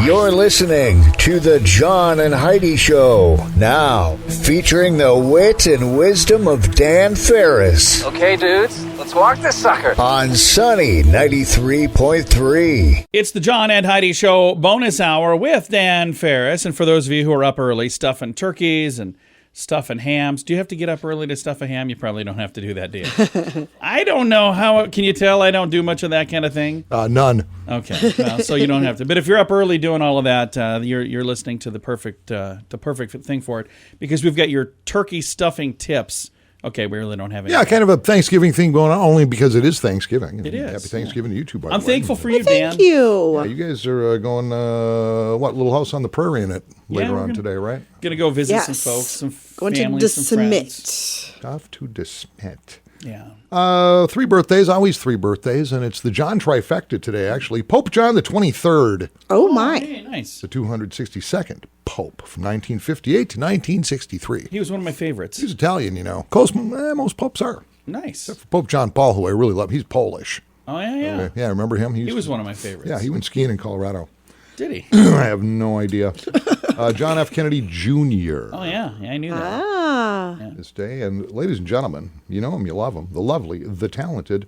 You're listening to the John and Heidi Show, now featuring the wit and wisdom of Dan Farris. Okay, dudes, let's walk this sucker. On Sunny 93.3. It's the John and Heidi Show bonus hour with Dan Farris. And for those of you who are up early stuffing turkeys and stuffing hams. Do you have to get up early to stuff a ham? You probably don't have to do that, do you? I don't know how. Can you tell I don't do much of that kind of thing? None. Okay, well, so you don't have to. But if you're up early doing all of that, you're listening to the perfect thing for it, because we've got your turkey stuffing tips. Okay, we really don't have any. Yeah, kind of a Thanksgiving thing going on, only because it is Thanksgiving. It is. Happy Thanksgiving to you two, by the way. I'm thankful for you, Dan. Thank you. Yeah, you guys are going, Little House on the Prairie in it later on today, right? Going to go visit some folks, some family, some friends. Off to DeSmet. Yeah. 3 birthdays, always 3 birthdays, and it's the John trifecta today, actually. Pope John the 23rd. Oh, my. Hey, nice. The 262nd Pope from 1958 to 1963. He was one of my favorites. He's Italian, you know. Most popes are. Nice. Except for Pope John Paul, who I really love. He's Polish. Oh, yeah. Yeah, remember him? He was one of my favorites. Yeah, he went skiing in Colorado. Did he? I have no idea. John F. Kennedy Jr. Oh, yeah. I knew that. This day. And ladies and gentlemen, you know him, you love him. The lovely, the talented,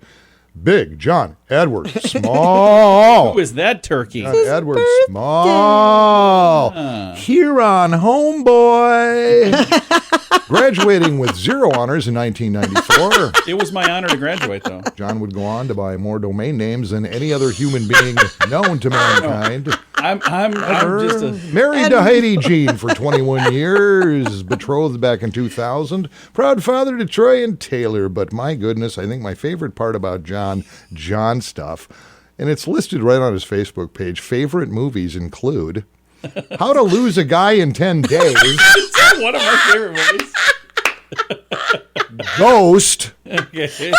Big John Edward Small. Who is that turkey? John Edward Small. Huron homeboy. Graduating with 0 honors in 1994. It was my honor to graduate, though. John would go on to buy more domain names than any other human being known to mankind. I'm just a... Married to Heidi Jean for 21 years, betrothed back in 2000, proud father to Troy and Taylor. But my goodness, I think my favorite part about John stuff, and it's listed right on his Facebook page, favorite movies include How to Lose a Guy in 10 Days. It's one of my favorite movies. Ghost. Okay.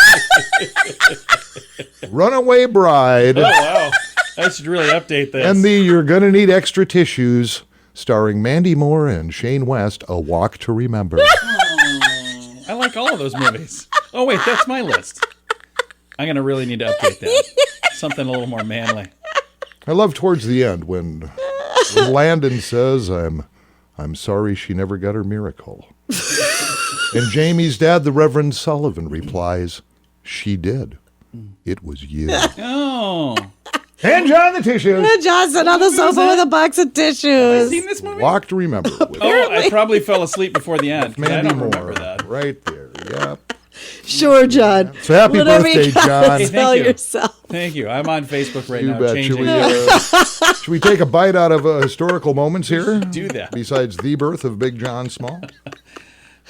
Runaway Bride. Oh, wow. I should really update this. And the You're Gonna Need Extra Tissues, starring Mandy Moore and Shane West, A Walk to Remember. I like all of those movies. Oh, wait, that's my list. I'm going to really need to update that. Something a little more manly. I love towards the end when Landon says, I'm sorry she never got her miracle. And Jamie's dad, the Reverend Sullivan, replies, she did. It was you. Oh. And John the tissues. Johnson on the sofa with a box of Have you tissues. seen this movie? Walk to Remember. With I probably fell asleep before the end. I Mandy don't Moore. remember that. Right there. Yep. Sure, John. So happy Whatever birthday, you gotta John. Hey, Tell thank you. yourself. Thank you. I'm on Facebook right You now bet. changing. Should we take a bite out of historical moments here? Do that. Besides the birth of Big John Small?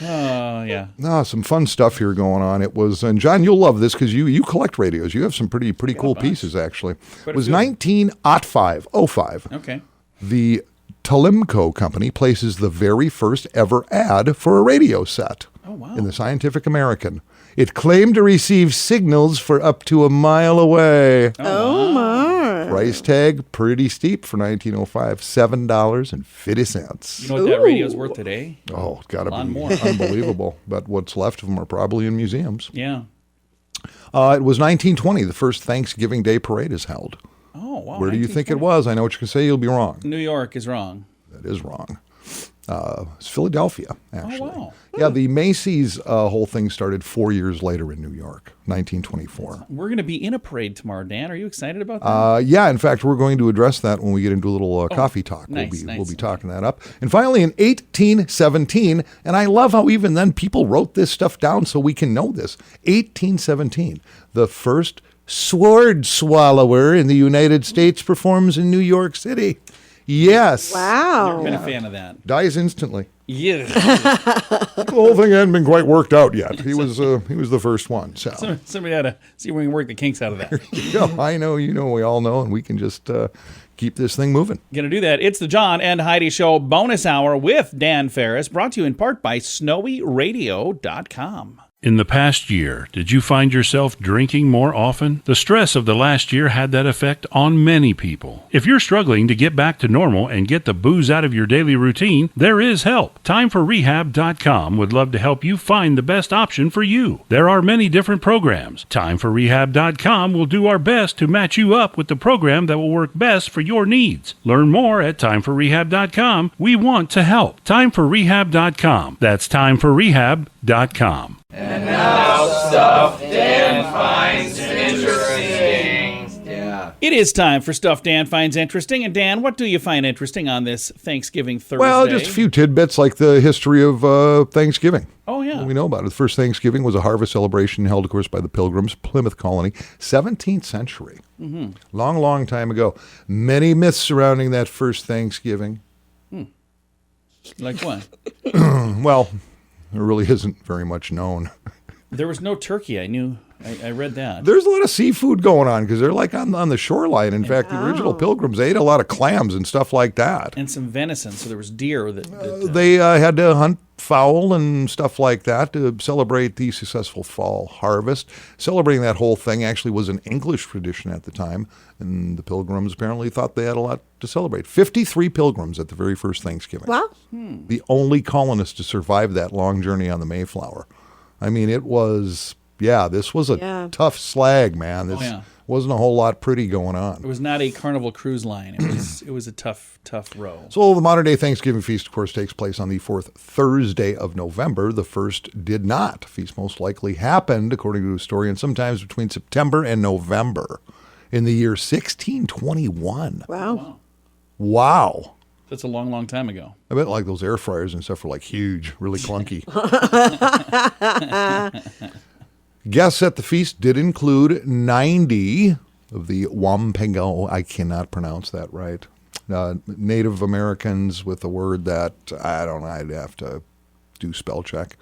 Oh, yeah. Some fun stuff here going on. It was, and John, you'll love this because you collect radios. You have some pretty cool pieces, actually. It was 1905. Okay. The Telemco company places the very first ever ad for a radio set. Oh, wow. In the Scientific American. It claimed to receive signals for up to a mile away. Oh, my. Price tag, pretty steep for 1905, $7.50. You know what that radio's worth today? Oh, it's got to A lot be more. unbelievable. But what's left of them are probably in museums. Yeah. It was 1920. The first Thanksgiving Day parade is held. Oh, wow. Where do you think it 1920. was? I know what you can say. You'll be wrong. New York is wrong. That is wrong. It's Philadelphia, actually. Oh, wow. Yeah, the Macy's whole thing started 4 years later in New York, 1924. We're going to be in a parade tomorrow, Dan. Are you excited about that? Yeah, in fact, we're going to address that when we get into a little coffee talk. Nice, We'll be talking that up. And finally, in 1817, and I love how even then people wrote this stuff down so we can know this. 1817, the first sword swallower in the United States performs in New York City. Yes. Wow. Never been a fan of that. Dies instantly. Yeah. The whole thing hadn't been quite worked out yet. He was the first one. So Somebody had to see if we can work the kinks out of that. yeah, I know, we all know, and we can just keep this thing moving. Going to do that. It's the John and Heidi Show bonus hour with Dan Farris, brought to you in part by SnowyRadio.com. In the past year, did you find yourself drinking more often? The stress of the last year had that effect on many people. If you're struggling to get back to normal and get the booze out of your daily routine, there is help. TimeForRehab.com would love to help you find the best option for you. There are many different programs. TimeForRehab.com will do our best to match you up with the program that will work best for your needs. Learn more at TimeForRehab.com. We want to help. TimeForRehab.com. That's TimeForRehab.com. And now stuff Dan finds interesting. Yeah. It is time for Stuff Dan Finds Interesting. And Dan, what do you find interesting on this Thanksgiving Thursday? Well, just a few tidbits like the history of Thanksgiving. Oh, yeah. We know about it. The first Thanksgiving was a harvest celebration held, of course, by the Pilgrims, Plymouth Colony, 17th century. Mm-hmm. Long, long time ago. Many myths surrounding that first Thanksgiving. Like what? Well, there really isn't very much known. There was no turkey. I read that. There's a lot of seafood going on because they're like on the shoreline. In fact, the original Pilgrims, they ate a lot of clams and stuff like that. And some venison, so there was deer. They had to hunt fowl and stuff like that to celebrate the successful fall harvest. Celebrating that whole thing actually was an English tradition at the time, and the Pilgrims apparently thought they had a lot to celebrate. 53 Pilgrims at the very first Thanksgiving. Wow. The only colonists to survive that long journey on the Mayflower. I mean, it was... Yeah, this was a tough slag, man. This wasn't a whole lot pretty going on. It was not a Carnival cruise line. It was a tough row. So the modern-day Thanksgiving feast, of course, takes place on the fourth Thursday of November. The first did not. The feast most likely happened, according to historians, sometimes between September and November in the year 1621. Wow. That's a long, long time ago. I bet like those air fryers and stuff were like huge, really clunky. Guests at the feast did include 90 of the Wampanoag, I cannot pronounce that right, Native Americans with a word that, I don't know, I'd have to do spell check.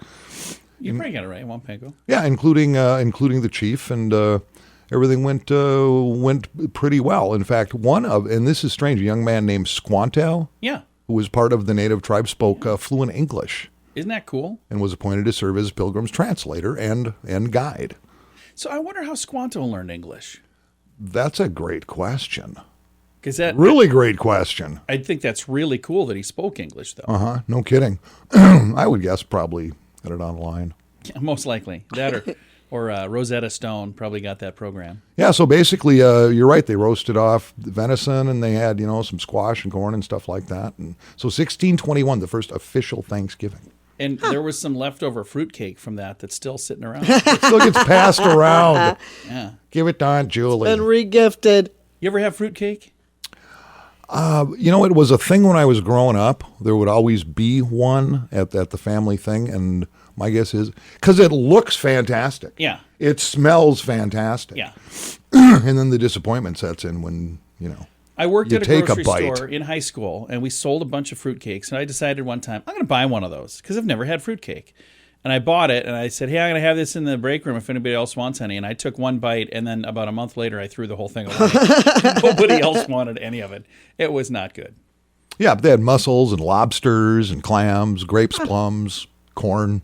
You probably got it right, Wampanoag. Yeah, including the chief, and everything went pretty well. In fact, and this is strange, a young man named Squanto, who was part of the native tribe, spoke fluent English. Isn't that cool? And was appointed to serve as Pilgrim's translator and guide. So I wonder how Squanto learned English. That's a great question. Really great question. I think that's really cool that he spoke English, though. No kidding. I would guess probably got it online. Yeah, most likely. That or Rosetta Stone probably got that program. Yeah, so basically, you're right. They roasted off the venison, and they had, some squash and corn and stuff like that. And so 1621, the first official Thanksgiving. And there was some leftover fruitcake from that's still sitting around. It still gets passed around. Yeah. Give it to Aunt Julie. And regifted. You ever have fruitcake? It was a thing when I was growing up. There would always be one at the family thing, and my guess is because it looks fantastic. Yeah. It smells fantastic. Yeah. And then the disappointment sets in when, I worked at a take grocery a bite. store in high school, and we sold a bunch of fruitcakes. And I decided one time, I'm going to buy one of those because I've never had fruitcake. And I bought it, and I said, hey, I'm going to have this in the break room if anybody else wants any. And I took one bite, and then about a month later, I threw the whole thing away. Nobody else wanted any of it. It was not good. Yeah, but they had mussels and lobsters and clams, grapes, plums, corn.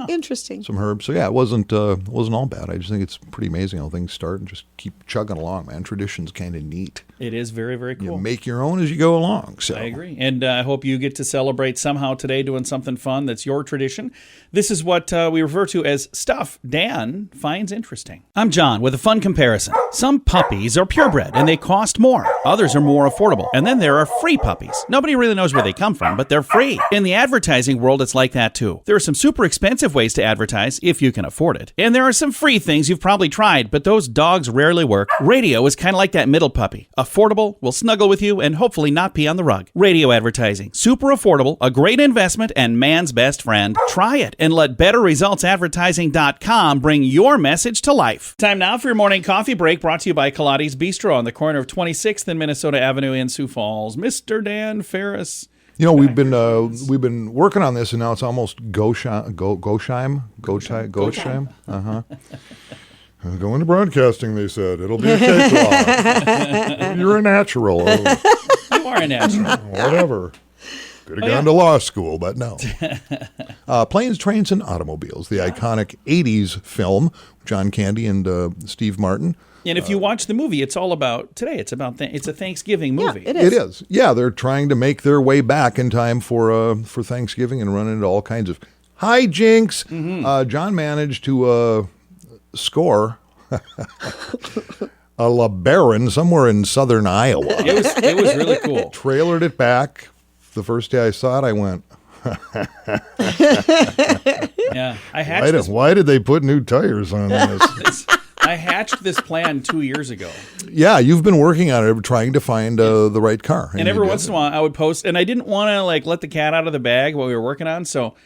Interesting. Some herbs. So yeah, it wasn't all bad. I just think it's pretty amazing how things start and just keep chugging along, man. Tradition's kind of neat. It is very, very cool. You make your own as you go along. So I agree. And I hope you get to celebrate somehow today doing something fun that's your tradition. This is what we refer to as Stuff Dan Finds Interesting. I'm John with a fun comparison. Some puppies are purebred and they cost more. Others are more affordable. And then there are free puppies. Nobody really knows where they come from, but they're free. In the advertising world, it's like that too. There are some super expensive ways to advertise if you can afford it. And there are some free things you've probably tried, but those dogs rarely work. Radio is kind of like that middle puppy. Affordable, will snuggle with you, and hopefully not pee on the rug. Radio advertising. Super affordable, a great investment, and man's best friend. Try it and let BetterResultsAdvertising.com bring your message to life. Time now for your morning coffee break, brought to you by Kaladi's Bistro on the corner of 26th and Minnesota Avenue in Sioux Falls. Mr. Dan Farris. we've been working on this, and now it's almost Gosheim. Go into broadcasting, they said. It'll be a cakewalk. You're a natural. You are a natural. Whatever. Could have gone to law school, but no. Planes, Trains, and Automobiles, the iconic 80s film, John Candy and Steve Martin. And if you watch the movie, it's all about today. It's about it's a Thanksgiving movie. Yeah, it is. Yeah, they're trying to make their way back in time for Thanksgiving and run into all kinds of hijinks. Mm-hmm. John managed to score a LeBaron somewhere in southern Iowa. It was really cool. Trailered it back. The first day I saw it, I went, yeah. I hatched why did they put new tires on this? I hatched this plan 2 years ago. Yeah, you've been working on it, trying to find the right car. And every once in a while, I would post, and I didn't want to let the cat out of the bag while we were working on, so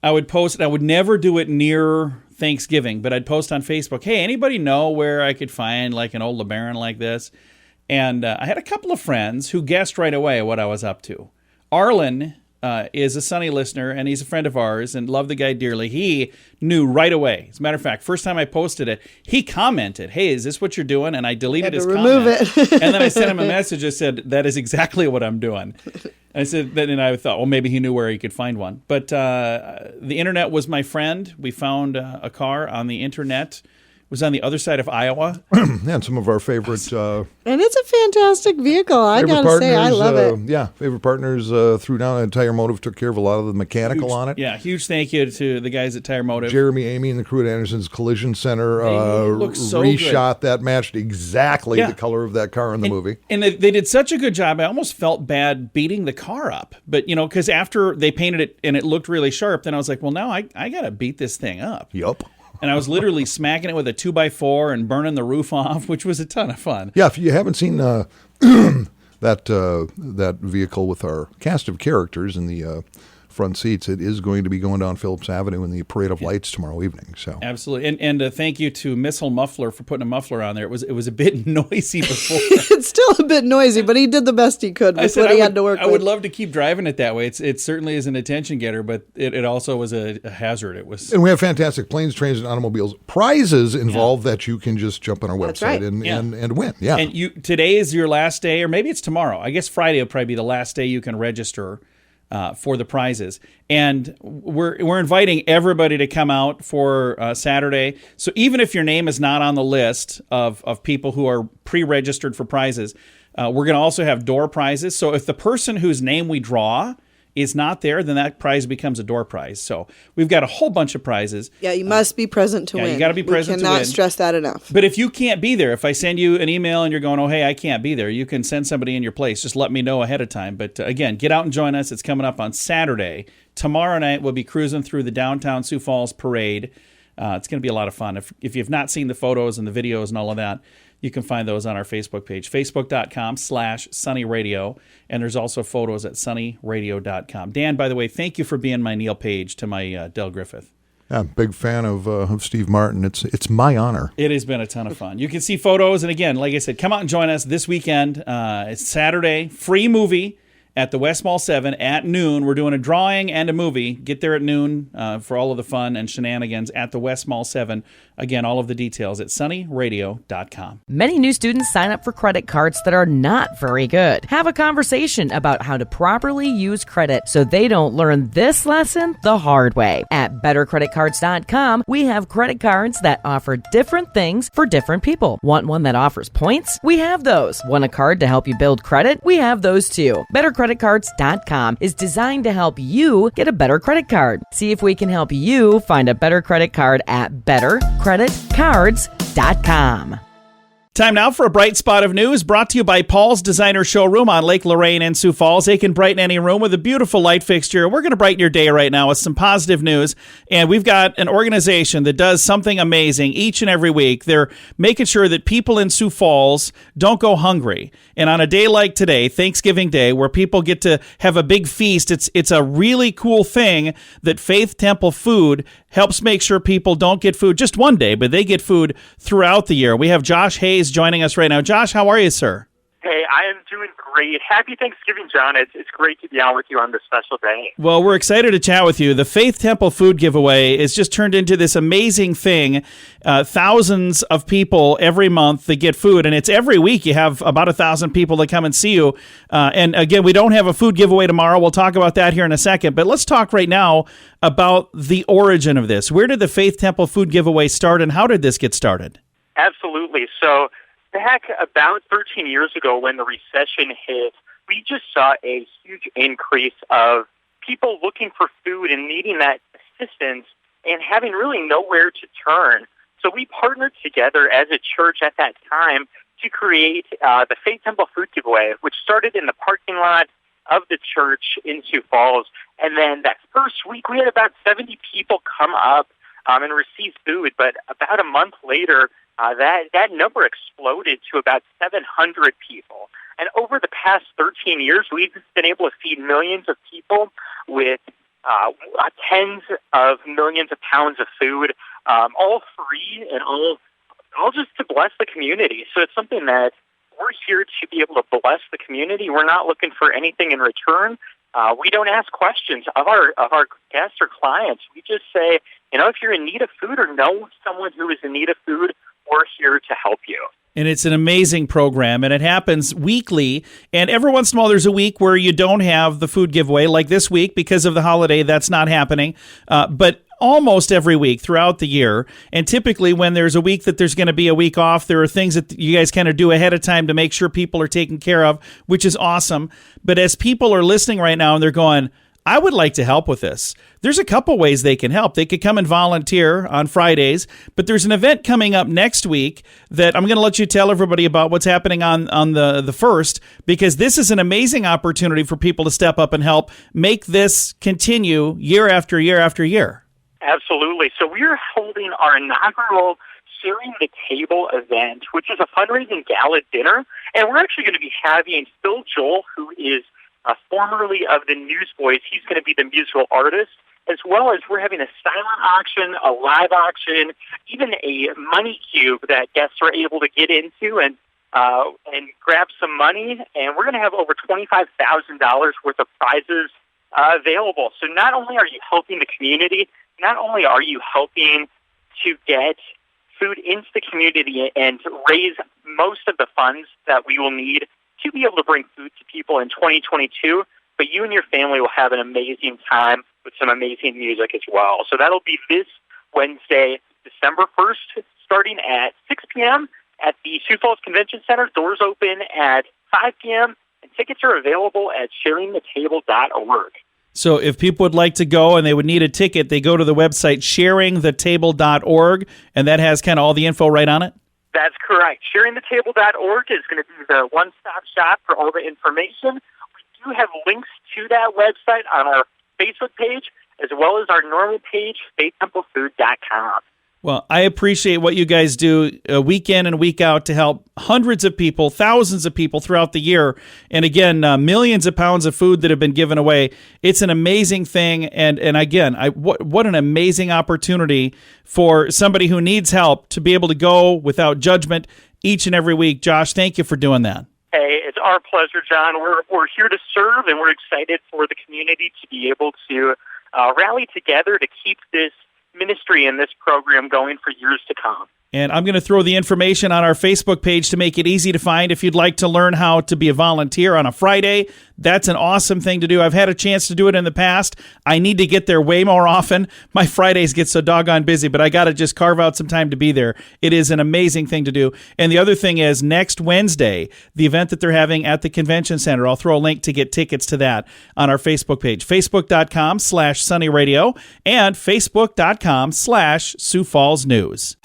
I would post, and I would never do it near Thanksgiving, but I'd post on Facebook, hey, anybody know where I could find an old LeBaron like this? And I had a couple of friends who guessed right away what I was up to. Arlen is a Sunny listener, and he's a friend of ours, and loved the guy dearly. He knew right away. As a matter of fact, first time I posted it, he commented, hey, is this what you're doing? And I deleted his remove comment. it. And then I sent him a message. I said, that is exactly what I'm doing. I said, and I thought, well, maybe he knew where he could find one. But the internet was my friend. We found a car on the internet. It was on the other side of Iowa. And some of our favorite... and it's a fantastic vehicle. I got to say, I love it. Yeah, favorite partners threw down, and Tire Motive took care of a lot of the mechanical on it. Yeah, huge thank you to the guys at Tire Motive. Jeremy, Amy, and the crew at Anderson's Collision Center so reshot that, matched exactly the color of that car in the movie. And they did such a good job, I almost felt bad beating the car up. But, because after they painted it and it looked really sharp, then I was like, well, now I got to beat this thing up. Yup. And I was literally smacking it with a 2x4 and burning the roof off, which was a ton of fun. Yeah, if you haven't seen that vehicle with our cast of characters in the front seats, it is going to be going down Phillips Avenue in the Parade of Lights tomorrow evening. So absolutely, and thank you to Missile Muffler for putting a muffler on there. It was a bit noisy before. It's still a bit noisy, but he did the best he could with what he had to work with. I would love to keep driving it that way. It certainly is an attention getter, but it also was a hazard. It was, and we have fantastic Planes, Trains, and Automobiles prizes involved that you can just jump on our website and win. Yeah, and today is your last day, or maybe it's tomorrow. I guess Friday will probably be the last day you can register for the prizes. And we're inviting everybody to come out for Saturday. So even if your name is not on the list of people who are pre-registered for prizes, we're going to also have door prizes. So if the person whose name we draw is not there, then that prize becomes a door prize. So we've got a whole bunch of prizes. Yeah, you must be present to win. You got to be present to win. We cannot stress that enough. But if you can't be there, if I send you an email and you're going, oh, hey, I can't be there, you can send somebody in your place. Just let me know ahead of time. But again, get out and join us. It's coming up on Saturday. Tomorrow night, we'll be cruising through the downtown Sioux Falls parade. It's going to be a lot of fun. If you've not seen the photos and the videos and all of that, you can find those on our Facebook page, facebook.com/sunnyradio. And there's also photos at sunnyradio.com. Dan, by the way, thank you for being my Neil Page to my Del Griffith. Yeah, big fan of Steve Martin. It's my honor. It has been a ton of fun. You can see photos. And again, like I said, come out and join us this weekend. It's Saturday, free movie at the West Mall 7 at noon. We're doing a drawing and a movie. Get there at noon for all of the fun and shenanigans at the West Mall 7. Again, all of the details at sunnyradio.com. Many new students sign up for credit cards that are not very good. Have a conversation about how to properly use credit so they don't learn this lesson the hard way. At bettercreditcards.com, we have credit cards that offer different things for different people. Want one that offers points? We have those. Want a card to help you build credit? We have those too. bettercreditcards.com is designed to help you get a better credit card. See if we can help you find a better credit card at bettercreditcards.com. Time now for a bright spot of news brought to you by Paul's Designer Showroom on Lake Lorraine in Sioux Falls. They can brighten any room with a beautiful light fixture. We're going to brighten your day right now with some positive news. And we've got an organization that does something amazing each and every week. They're making sure that people in Sioux Falls don't go hungry. And on a day like today, Thanksgiving Day, where people get to have a big feast, it's a really cool thing that Faith Temple Food helps make sure people don't get food just one day, but they get food throughout the year. We have Josh Hayes joining us right now. Josh, how are you, sir? Hey, I am doing great. Happy Thanksgiving, John. It's great to be on with you on this special day. Well, we're excited to chat with you. The Faith Temple food giveaway is just turned into this amazing thing. Thousands of people every month that get food, and it's every week. You have about 1,000 people that come and see you. And again, we don't have a food giveaway tomorrow. We'll talk about that here in a second. But let's talk right now about the origin of this. Where did the Faith Temple food giveaway start, and how did this get started? Absolutely. So back about 13 years ago when the recession hit, we just saw a huge increase of people looking for food and needing that assistance and having really nowhere to turn. So we partnered together as a church at that time to create the Faith Temple food giveaway, which started in the parking lot of the church in Sioux Falls. And then that first week, we had about 70 people come up and receive food. But about a month later, that number exploded to about 700 people. And over the past 13 years, we've been able to feed millions of people with tens of millions of pounds of food, all free and all just to bless the community. So it's something that we're here to be able to bless the community. We're not looking for anything in return. We don't ask questions of our guests or clients. We just say, if you're in need of food or know someone who is in need of food, we're here to help you. And it's an amazing program, and it happens weekly. And every once in a while, there's a week where you don't have the food giveaway, like this week, because of the holiday, that's not happening. But almost every week throughout the year, and typically when there's a week that there's going to be a week off, there are things that you guys kind of do ahead of time to make sure people are taken care of, which is awesome. But as people are listening right now and they're going, I would like to help with this, there's a couple ways they can help. They could come and volunteer on Fridays, but there's an event coming up next week that I'm going to let you tell everybody about what's happening on the 1st, because this is an amazing opportunity for people to step up and help make this continue year after year after year. Absolutely. So we're holding our inaugural Sharing the Table event, which is a fundraising gala dinner, and we're actually going to be having Phil Joel, who is formerly of the Newsboys. He's going to be the musical artist, as well as we're having a silent auction, a live auction, even a money cube that guests are able to get into and grab some money. And we're going to have over $25,000 worth of prizes available. So not only are you helping the community, not only are you helping to get food into the community and raise most of the funds that we will need to be able to bring food to people in 2022, but you and your family will have an amazing time with some amazing music as well. So that'll be this Wednesday, December 1st, starting at 6 p.m. at the Sioux Falls Convention Center. Doors open at 5 p.m., and tickets are available at sharingthetable.org. So if people would like to go and they would need a ticket, they go to the website sharingthetable.org, and that has kind of all the info right on it? That's correct. Sharingthetable.org is going to be the one-stop shop for all the information. We do have links to that website on our Facebook page, as well as our normal page, faithtemple.food.com. Well, I appreciate what you guys do week in and week out to help hundreds of people, thousands of people throughout the year. And again, millions of pounds of food that have been given away. It's an amazing thing. And again, what an amazing opportunity for somebody who needs help to be able to go without judgment each and every week. Josh, thank you for doing that. Hey, it's our pleasure, John. We're here to serve, and we're excited for the community to be able to rally together to keep this ministry and this program going for years to come. And I'm going to throw the information on our Facebook page to make it easy to find. If you'd like to learn how to be a volunteer on a Friday, that's an awesome thing to do. I've had a chance to do it in the past. I need to get there way more often. My Fridays get so doggone busy, but I got to just carve out some time to be there. It is an amazing thing to do. And the other thing is next Wednesday, the event that they're having at the convention center, I'll throw a link to get tickets to that on our Facebook page, facebook.com/sunnyradio and facebook.com/Sioux Falls News.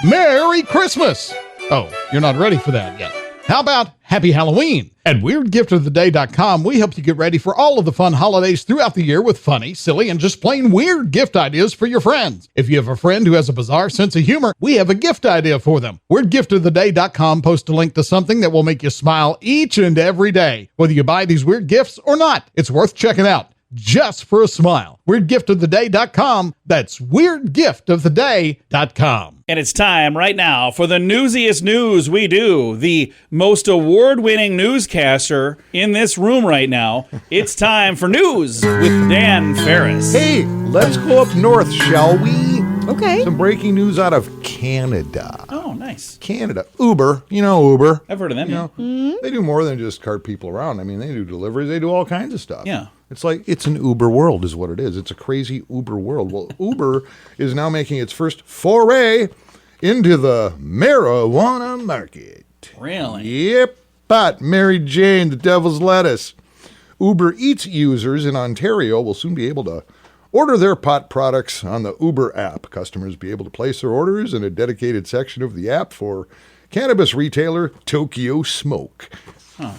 Merry Christmas! Oh, you're not ready for that yet. How about Happy Halloween? At WeirdGiftOfTheDay.com, we help you get ready for all of the fun holidays throughout the year with funny, silly, and just plain weird gift ideas for your friends. If you have a friend who has a bizarre sense of humor, we have a gift idea for them. WeirdGiftOfTheDay.com posts a link to something that will make you smile each and every day, whether you buy these weird gifts or not. It's worth checking out. just for a smile. WeirdGiftOfTheDay.com. That's WeirdGiftOfTheDay.com. And it's time right now for the newsiest news we do. The most award-winning newscaster in this room right now. It's time for news with Dan Farris. Hey, let's go up north, shall we? Okay. Some breaking news out of Canada. Oh, nice. Canada. Uber. You know Uber. I've heard of them. They do more than just cart people around. I mean, they do deliveries. They do all kinds of stuff. Yeah. It's like, it's an Uber world is what it is. It's a crazy Uber world. Well, Uber is now making its first foray into the marijuana market. Really? Yep. But Mary Jane, the devil's lettuce. Uber Eats users in Ontario will soon be able to order their pot products on the Uber app. Customers will be able to place their orders in a dedicated section of the app for cannabis retailer Tokyo Smoke. Huh.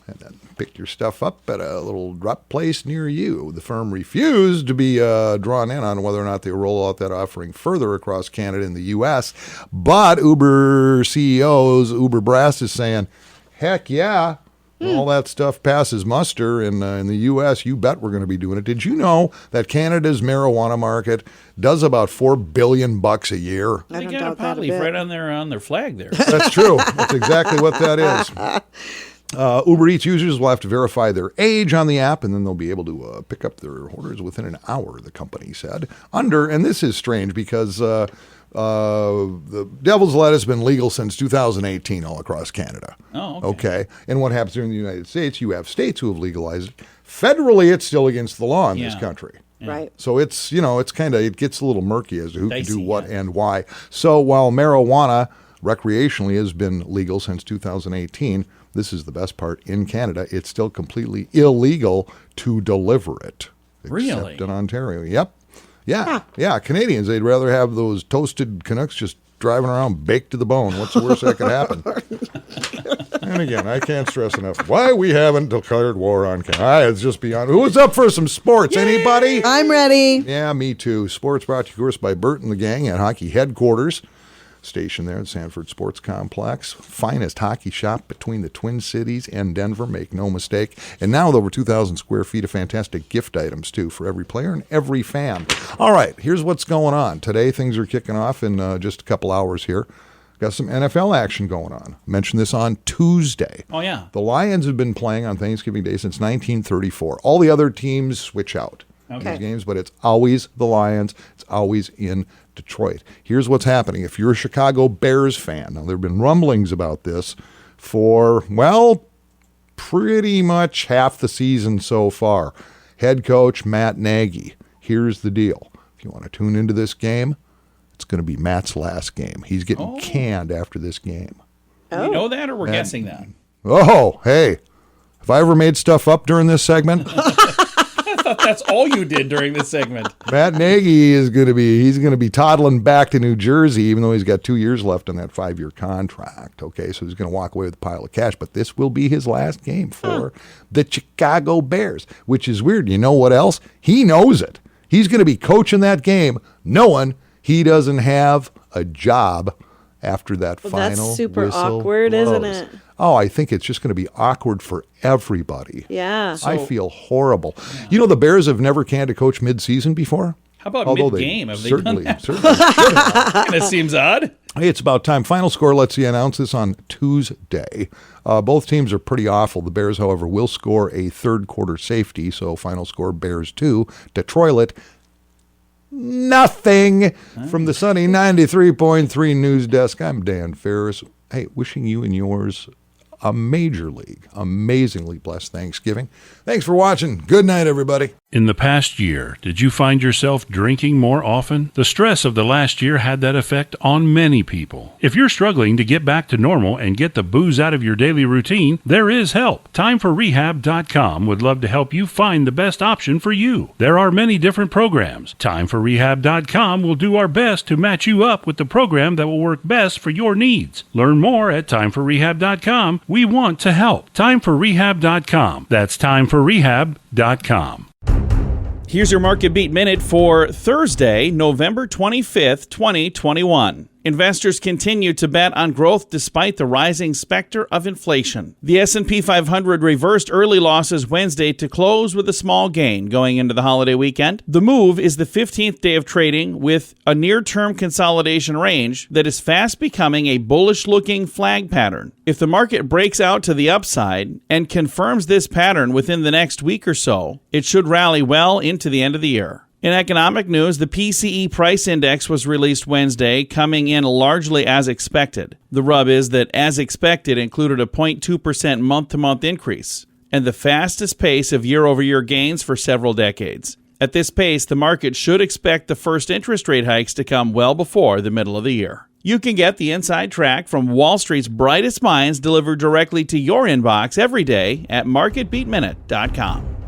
And then pick your stuff up at a little drop place near you. The firm refused to be drawn in on whether or not they roll out that offering further across Canada and the U.S. But Uber CEO's Uber Brass is saying, heck yeah. All that stuff passes muster in the U.S. You bet we're going to be doing it. Did you know that Canada's marijuana market does about $4 billion a year? They got a pot leaf right on their flag there. That's true. That's exactly what that is. Uber Eats users will have to verify their age on the app, and then they'll be able to pick up their orders within an hour, the company said. And this is strange because the devil's lettuce has been legal since 2018 all across Canada. Oh, okay. And what happens here in the United States, you have states who have legalized it. Federally, it's still against the law in this country. Right. So it's, it gets a little murky as to who can do what yeah. and why. So while marijuana recreationally has been legal since 2018, this is the best part. In Canada, it's still completely illegal to deliver it. Really? Except in Ontario. Yep. Yeah. Yeah. Canadians, they'd rather have those toasted Canucks just driving around baked to the bone. What's the worst that could happen? And again, I can't stress enough why we haven't declared war on Canada. It's just beyond. Who's up for some sports? Yay! Anybody? I'm ready. Yeah, me too. Sports brought to you, of course, by Bert and the gang at Hockey Headquarters. Station there at Sanford Sports Complex. Finest hockey shop between the Twin Cities and Denver, make no mistake. And now with over 2,000 square feet of fantastic gift items, too, for every player and every fan. All right, here's what's going on. Today, things are kicking off in just a couple hours here. Got some NFL action going on. Mentioned this on Tuesday. Oh, yeah. The Lions have been playing on Thanksgiving Day since 1934. All the other teams switch out. Okay. These games, but it's always the Lions. It's always in Detroit. Here's what's happening. If you're a Chicago Bears fan, now there have been rumblings about this for, pretty much half the season so far. Head coach Matt Nagy. Here's the deal. If you want to tune into this game, it's going to be Matt's last game. He's getting canned after this game. Do you know that, or we're guessing that? Oh, hey. Have I ever made stuff up during this segment? I thought that's all you did during this segment. Matt Nagy is going to be toddling back to New Jersey, even though he's got 2 years left on that 5-year contract. Okay, so he's going to walk away with a pile of cash, but this will be his last game for the Chicago Bears, which is weird. You know what else? He knows it. He's going to be coaching that game, knowing he doesn't have a job after that final That's super whistle awkward, blows. isn't it? Oh, I think it's just going to be awkward for everybody. Yeah. I feel horrible. Yeah. You know, the Bears have never canned a coach mid-season before. How about mid-game? Have they done that? Certainly. That seems odd. Hey, it's about time. Final score, let's see, announce this on Tuesday. Both teams are pretty awful. The Bears, however, will score a third-quarter safety, so final score, Bears 2. Detroit, nothing. From the sunny 93.3 News Desk, I'm Dan Farris. Hey, wishing you and yours a major league, amazingly blessed Thanksgiving. Thanks for watching. Good night, everybody. In the past year, did you find yourself drinking more often? The stress of the last year had that effect on many people. If you're struggling to get back to normal and get the booze out of your daily routine, there is help. TimeForRehab.com would love to help you find the best option for you. There are many different programs. TimeForRehab.com will do our best to match you up with the program that will work best for your needs. Learn more at TimeForRehab.com. We want to help. TimeForRehab.com. That's TimeForRehab.com. Here's your Market Beat Minute for Thursday, November 25th, 2021. Investors continue to bet on growth despite the rising specter of inflation. The S&P 500 reversed early losses Wednesday to close with a small gain going into the holiday weekend. The move is the 15th day of trading with a near-term consolidation range that is fast becoming a bullish-looking flag pattern. If the market breaks out to the upside and confirms this pattern within the next week or so, it should rally well into the end of the year. In economic news, the PCE price index was released Wednesday, coming in largely as expected. The rub is that as expected included a 0.2% month-to-month increase and the fastest pace of year-over-year gains for several decades. At this pace, the market should expect the first interest rate hikes to come well before the middle of the year. You can get the inside track from Wall Street's brightest minds delivered directly to your inbox every day at marketbeatminute.com.